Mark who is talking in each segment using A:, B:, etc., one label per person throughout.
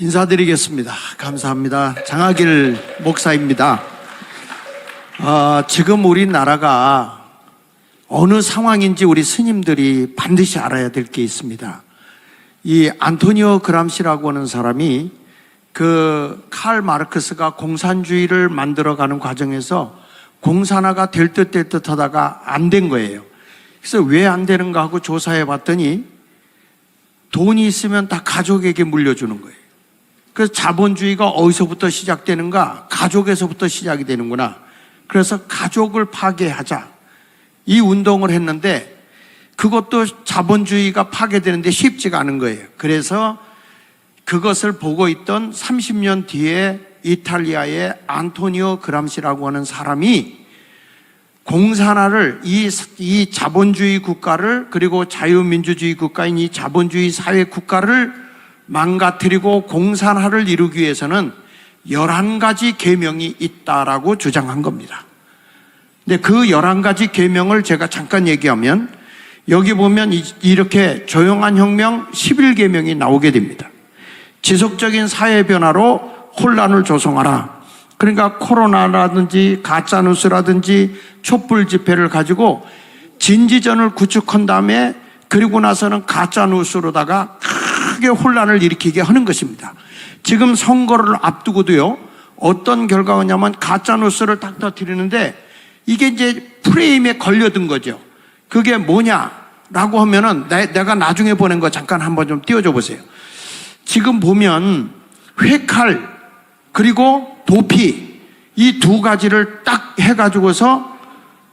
A: 인사드리겠습니다. 감사합니다. 장하길 목사입니다. 지금 우리나라가 어느 상황인지 우리 스님들이 반드시 알아야 될 게 있습니다. 이 안토니오 그람시라고 하는 사람이 칼 마르크스가 공산주의를 만들어가는 과정에서 공산화가 될 듯 하다가 안 된 거예요. 그래서 왜 안 되는가 하고 조사해 봤더니 돈이 있으면 다 가족에게 물려주는 거예요. 그래서 자본주의가 어디서부터 시작되는가? 가족에서부터 시작이 되는구나. 그래서 가족을 파괴하자. 이 운동을 했는데 그것도 자본주의가 파괴되는데 쉽지가 않은 거예요. 그래서 그것을 보고 있던 30년 뒤에 이탈리아의 안토니오 그람시라고 하는 사람이 공산화를 이 자본주의 국가를 그리고 자유민주주의 국가인 이 자본주의 사회 국가를 망가뜨리고 공산화를 이루기 위해서는 11가지 계명이 있다라고 주장한 겁니다. 근데 그 11가지 계명을 제가 잠깐 얘기하면 여기 보면 이렇게 조용한 혁명 11계명이 나오게 됩니다. 지속적인 사회 변화로 혼란을 조성하라. 그러니까 코로나라든지 가짜뉴스라든지 촛불 집회를 가지고 진지전을 구축한 다음에 그리고 나서는 가짜뉴스로다가 크게 혼란을 일으키게 하는 것입니다. 지금 선거를 앞두고도요, 어떤 결과가 냐면 가짜뉴스를 딱 터뜨리는데 이게 이제 프레임에 걸려든 거죠. 그게 뭐냐라고 하면은 내가 나중에 보낸 거 잠깐 한번 좀 띄워줘 보세요. 지금 보면 회칼 그리고 도피 이 두 가지를 딱 해가지고서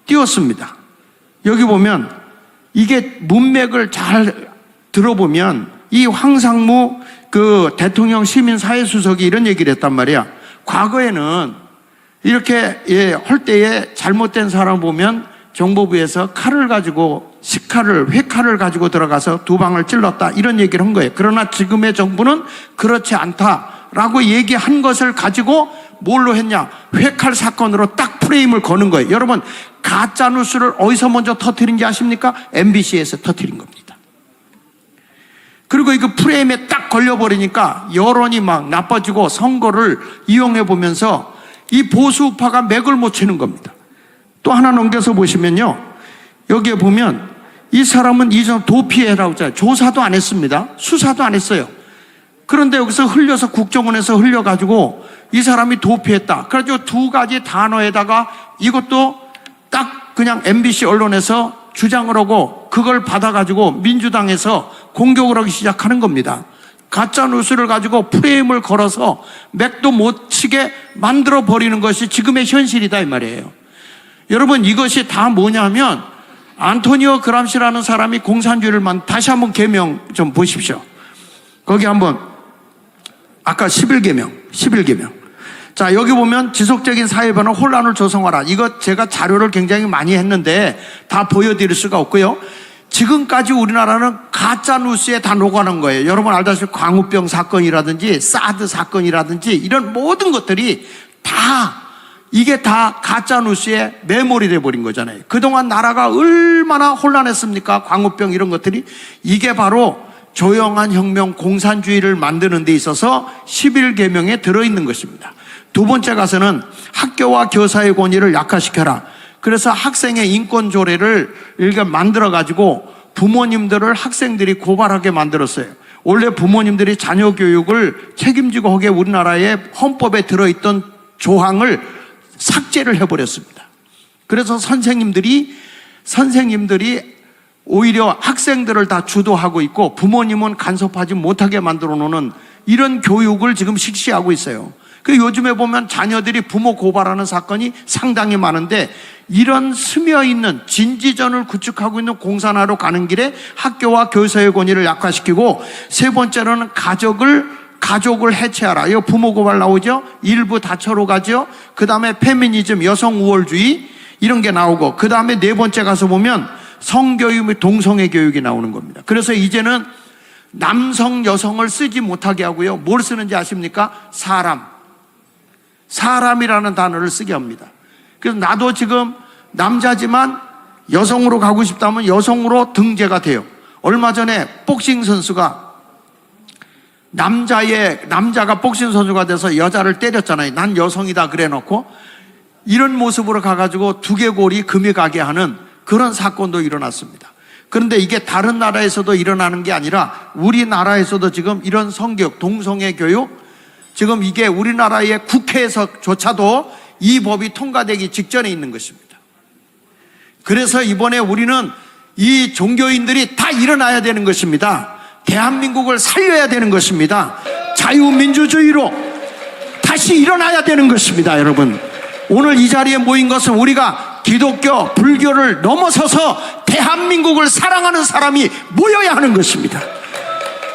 A: 띄웠습니다. 여기 보면 이게 문맥을 잘 들어보면 이 황상무 대통령 시민사회수석이 이런 얘기를 했단 말이야. 과거에는 이렇게 할 때에 잘못된 사람 보면 정보부에서 칼을 가지고 회칼을 가지고 들어가서 두 방을 찔렀다 이런 얘기를 한 거예요. 그러나 지금의 정부는 그렇지 않다라고 얘기한 것을 가지고 뭘로 했냐? 회칼 사건으로 딱 프레임을 거는 거예요. 여러분, 가짜뉴스를 어디서 먼저 터뜨린지 아십니까? MBC에서 터뜨린 겁니다. 그리고 이거 프레임에 딱 걸려버리니까 여론이 막 나빠지고 선거를 이용해 보면서 이 보수파가 맥을 못 치는 겁니다. 또 하나 넘겨서 보시면요, 여기에 보면 이 사람은 이전 도피해라고 했잖아요. 조사도 안 했습니다. 수사도 안 했어요. 그런데 여기서 흘려서 국정원에서 흘려가지고 이 사람이 도피했다. 그래가지고 두 가지 단어에다가 이것도 딱 그냥 MBC 언론에서 주장을 하고 그걸 받아가지고 민주당에서 공격을 하기 시작하는 겁니다. 가짜뉴스를 가지고 프레임을 걸어서 맥도 못 치게 만들어버리는 것이 지금의 현실이다 이 말이에요. 여러분, 이것이 다 뭐냐면 안토니오 그람시라는 사람이 공산주의를 다시 한번 계명 좀 보십시오. 거기 한번 아까 11계명. 자, 여기 보면 지속적인 사회 변화 혼란을 조성하라. 이거 제가 자료를 굉장히 많이 했는데 다 보여드릴 수가 없고요. 지금까지 우리나라는 가짜뉴스에 다 녹아난 거예요. 여러분 알다시피 광우병 사건이라든지 사드 사건이라든지 이런 모든 것들이 이게 다 가짜뉴스에 매몰이 돼버린 거잖아요. 그동안 나라가 얼마나 혼란했습니까? 광우병 이런 것들이. 이게 바로 조용한 혁명 공산주의를 만드는 데 있어서 11계명에 들어있는 것입니다. 두 번째 가서는 학교와 교사의 권위를 약화시켜라. 그래서 학생의 인권 조례를 이렇게 만들어가지고 부모님들을 학생들이 고발하게 만들었어요. 원래 부모님들이 자녀 교육을 책임지고 하게 우리나라의 헌법에 들어있던 조항을 삭제를 해버렸습니다. 그래서 선생님들이 오히려 학생들을 다 주도하고 있고 부모님은 간섭하지 못하게 만들어 놓는 이런 교육을 지금 실시하고 있어요. 요즘에 보면 자녀들이 부모 고발하는 사건이 상당히 많은데 이런 스며있는 진지전을 구축하고 있는 공산화로 가는 길에 학교와 교사의 권위를 약화시키고, 세 번째로는 가족을 해체하라. 이거 부모 고발 나오죠? 일부 다처로 가죠? 그 다음에 페미니즘, 여성 우월주의 이런 게 나오고, 그 다음에 네 번째 가서 보면 성교육 및 동성애 교육이 나오는 겁니다. 그래서 이제는 남성, 여성을 쓰지 못하게 하고요. 뭘 쓰는지 아십니까? 사람이라는 단어를 쓰게 합니다. 그래서 나도 지금 남자지만 여성으로 가고 싶다면 여성으로 등재가 돼요. 얼마 전에 복싱 선수가 남자가 복싱 선수가 돼서 여자를 때렸잖아요. 난 여성이다 그래 놓고 이런 모습으로 가가지고 두개골이 금이 가게 하는 그런 사건도 일어났습니다. 그런데 이게 다른 나라에서도 일어나는 게 아니라 우리나라에서도 지금 이런 성교육, 동성애 교육, 지금 이게 우리나라의 국회에서조차도 이 법이 통과되기 직전에 있는 것입니다. 그래서 이번에 우리는 이 종교인들이 다 일어나야 되는 것입니다. 대한민국을 살려야 되는 것입니다. 자유민주주의로 다시 일어나야 되는 것입니다. 여러분, 오늘 이 자리에 모인 것은 우리가 기독교, 불교를 넘어서서 대한민국을 사랑하는 사람이 모여야 하는 것입니다.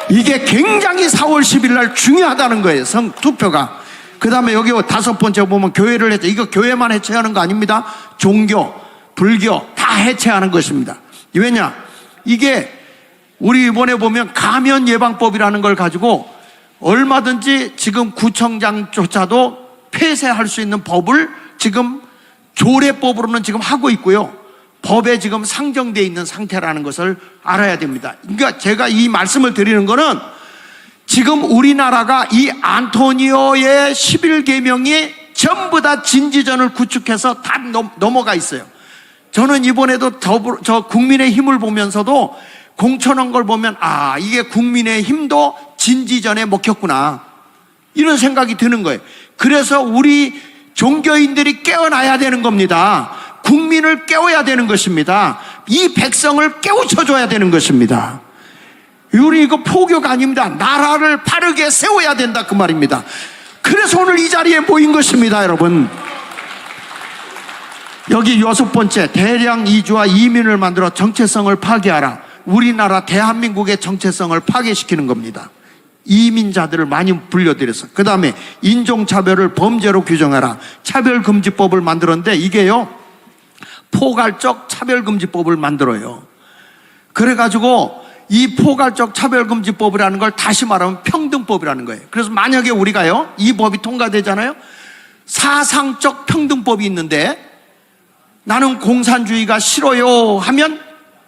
A: 이게 굉장히 4월 10일 날 중요하다는 거예요. 투표가. 그 다음에 여기 5번째 보면 교회를 해체. 이거 교회만 해체하는 거 아닙니다. 종교, 불교 다 해체하는 것입니다. 왜냐? 이게 우리 이번에 보면 감염 예방법이라는 걸 가지고 얼마든지 지금 구청장조차도 폐쇄할 수 있는 법을 지금 조례법으로는 지금 하고 있고요. 법에 지금 상정되어 있는 상태라는 것을 알아야 됩니다. 그러니까 제가 이 말씀을 드리는 거는 지금 우리나라가 이 안토니오의 11계명이 전부 다 진지전을 구축해서 다 넘어가 있어요. 저는 이번에도 저 국민의힘을 보면서도 공천한 걸 보면 이게 국민의힘도 진지전에 먹혔구나 이런 생각이 드는 거예요. 그래서 우리 종교인들이 깨어나야 되는 겁니다. 국민을 깨워야 되는 것입니다. 이 백성을 깨우쳐줘야 되는 것입니다. 우리 이거 포교가 아닙니다. 나라를 바르게 세워야 된다 그 말입니다. 그래서 오늘 이 자리에 모인 것입니다. 여러분, 여기 6번째, 대량 이주와 이민을 만들어 정체성을 파괴하라. 우리나라 대한민국의 정체성을 파괴시키는 겁니다. 이민자들을 많이 불려들여서. 그 다음에 인종차별을 범죄로 규정하라. 차별금지법을 만들었는데 이게요, 포괄적 차별금지법을 만들어요. 그래가지고 이 포괄적 차별금지법이라는 걸 다시 말하면 평등법이라는 거예요. 그래서 만약에 우리가요, 이 법이 통과되잖아요. 사상적 평등법이 있는데 나는 공산주의가 싫어요 하면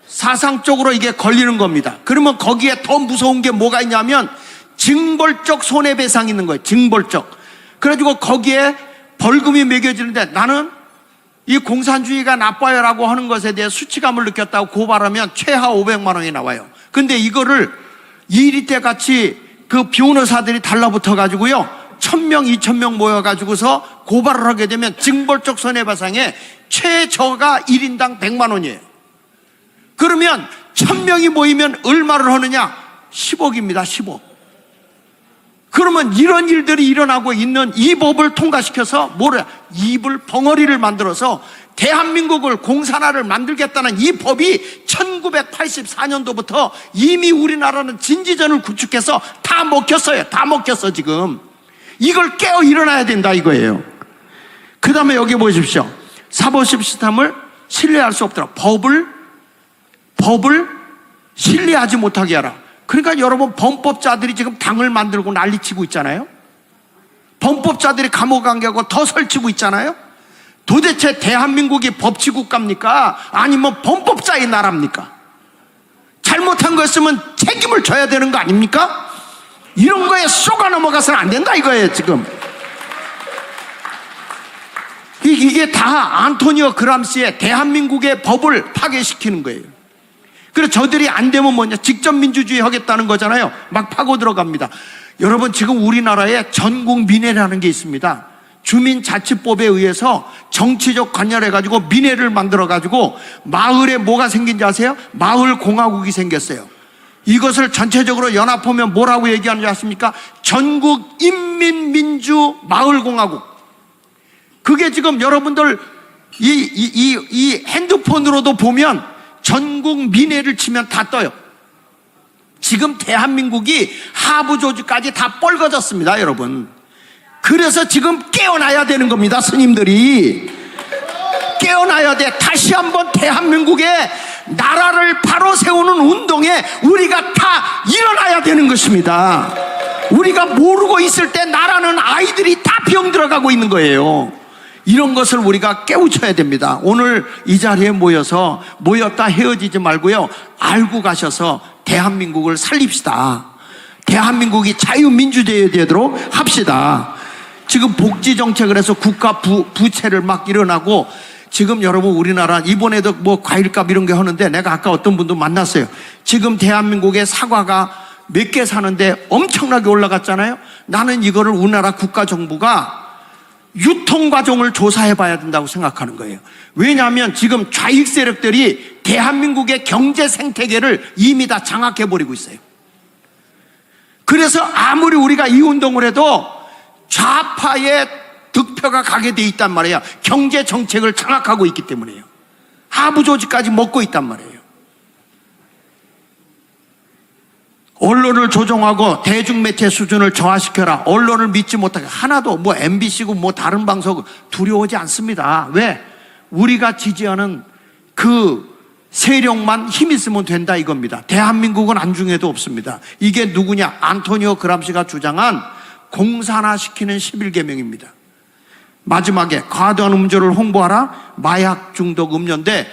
A: 사상적으로 이게 걸리는 겁니다. 그러면 거기에 더 무서운 게 뭐가 있냐면 징벌적 손해배상이 있는 거예요. 징벌적. 그래가지고 거기에 벌금이 매겨지는데 나는 이 공산주의가 나빠요 라고 하는 것에 대해 수치감을 느꼈다고 고발하면 최하 500만 원이 나와요. 근데 이거를 이리때 같이 그 변호사들이 달라붙어 가지고요, 1000명, 2000명 모여가지고서 고발을 하게 되면 징벌적 손해배상에 최저가 1인당 100만 원이에요. 그러면 1000명이 모이면 얼마를 하느냐? 10억입니다. 10억. 그러면 이런 일들이 일어나고 있는 이 법을 통과시켜서 입을 벙어리를 만들어서 대한민국을 공산화를 만들겠다는 이 법이 1984년도부터 이미 우리나라는 진지전을 구축해서 다 먹혔어요. 다 먹혔어 지금. 이걸 깨어 일어나야 된다 이거예요. 그 다음에 여기 보십시오. 사법시 스템을 신뢰할 수 없더라. 법을 신뢰하지 못하게 하라. 그러니까 여러분, 범법자들이 지금 당을 만들고 난리치고 있잖아요. 범법자들이 감옥 안 가고 더 설치고 있잖아요. 도대체 대한민국이 법치국가입니까? 아니면 범법자의 나라입니까? 잘못한 거 있으면 책임을 져야 되는 거 아닙니까? 이런 거에 쏘가 넘어가서는 안 된다 이거예요 지금. 이게 다 안토니오 그람시의 대한민국의 법을 파괴시키는 거예요. 그래서 저들이 안 되면 뭐냐, 직접 민주주의 하겠다는 거잖아요. 막 파고 들어갑니다. 여러분, 지금 우리나라에 전국 민회라는 게 있습니다. 주민자치법에 의해서 정치적 관여해가지고 민회를 만들어가지고 마을에 뭐가 생긴지 아세요? 마을공화국이 생겼어요. 이것을 전체적으로 연합하면 뭐라고 얘기하는지 아십니까? 전국인민민주마을공화국. 그게 지금 여러분들 이 핸드폰으로도 보면 전국 민회를 치면 다 떠요. 지금 대한민국이 하부 조직까지 다 뻘거졌습니다, 여러분. 그래서 지금 깨어나야 되는 겁니다, 스님들이. 깨어나야 돼. 다시 한번 대한민국의 나라를 바로 세우는 운동에 우리가 다 일어나야 되는 것입니다. 우리가 모르고 있을 때 나라는 아이들이 다 병들어가고 있는 거예요. 이런 것을 우리가 깨우쳐야 됩니다. 오늘 이 자리에 모였다 헤어지지 말고요, 알고 가셔서 대한민국을 살립시다. 대한민국이 자유민주제되도록 합시다. 지금 복지정책을 해서 국가 부채를 막 일어나고, 지금 여러분 우리나라 이번에도 뭐 과일값 이런 게 하는데, 내가 아까 어떤 분도 만났어요. 지금 대한민국의 사과가 몇 개 사는데 엄청나게 올라갔잖아요. 나는 이거를 우리나라 국가정부가 유통과정을 조사해 봐야 된다고 생각하는 거예요. 왜냐하면 지금 좌익 세력들이 대한민국의 경제 생태계를 이미 다 장악해 버리고 있어요. 그래서 아무리 우리가 이 운동을 해도 좌파의 득표가 가게 돼 있단 말이에요. 경제 정책을 장악하고 있기 때문이에요. 하부 조직까지 먹고 있단 말이에요. 언론을 조종하고 대중매체 수준을 저하시켜라. 언론을 믿지 못하게. 하나도 뭐 MBC고 뭐 다른 방송 두려워하지 않습니다. 왜? 우리가 지지하는 그 세력만 힘 있으면 된다 이겁니다. 대한민국은 안중에도 없습니다. 이게 누구냐? 안토니오 그람시가 주장한 공산화시키는 11계명입니다. 마지막에 과도한 음주를 홍보하라. 마약 중독 음료인데,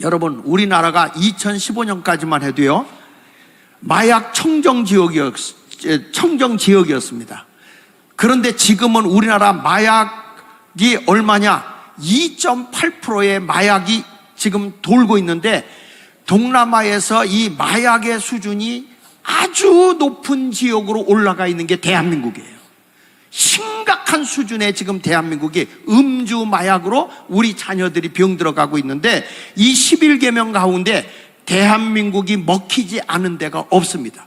A: 여러분 우리나라가 2015년까지만 해도요, 마약 청정 지역이었습니다. 그런데 지금은 우리나라 마약이 얼마냐? 2.8%의 마약이 지금 돌고 있는데, 동남아에서 이 마약의 수준이 아주 높은 지역으로 올라가 있는 게 대한민국이에요. 심각한 수준의 지금 대한민국이 음주 마약으로 우리 자녀들이 병들어가고 있는데, 이 11계명 가운데 대한민국이 먹히지 않은 데가 없습니다.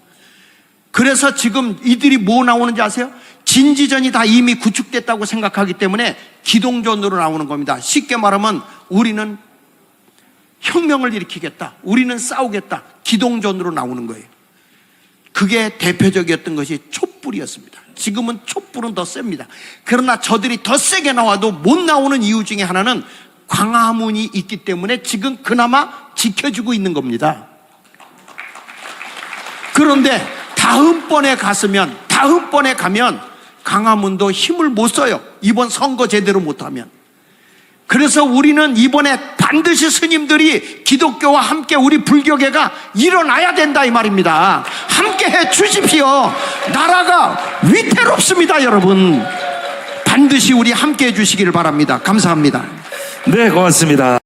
A: 그래서 지금 이들이 뭐 나오는지 아세요? 진지전이 다 이미 구축됐다고 생각하기 때문에 기동전으로 나오는 겁니다. 쉽게 말하면 우리는 혁명을 일으키겠다, 우리는 싸우겠다, 기동전으로 나오는 거예요. 그게 대표적이었던 것이 촛불이었습니다. 지금은 촛불은 더 셉니다. 그러나 저들이 더 세게 나와도 못 나오는 이유 중에 하나는 광화문이 있기 때문에 지금 그나마 지켜주고 있는 겁니다. 그런데 다음번에 가면 광화문도 힘을 못 써요. 이번 선거 제대로 못하면. 그래서 우리는 이번에 반드시 스님들이 기독교와 함께 우리 불교계가 일어나야 된다 이 말입니다. 함께 해 주십시오. 나라가 위태롭습니다, 여러분. 반드시 우리 함께 해 주시기를 바랍니다. 감사합니다.
B: 네, 고맙습니다.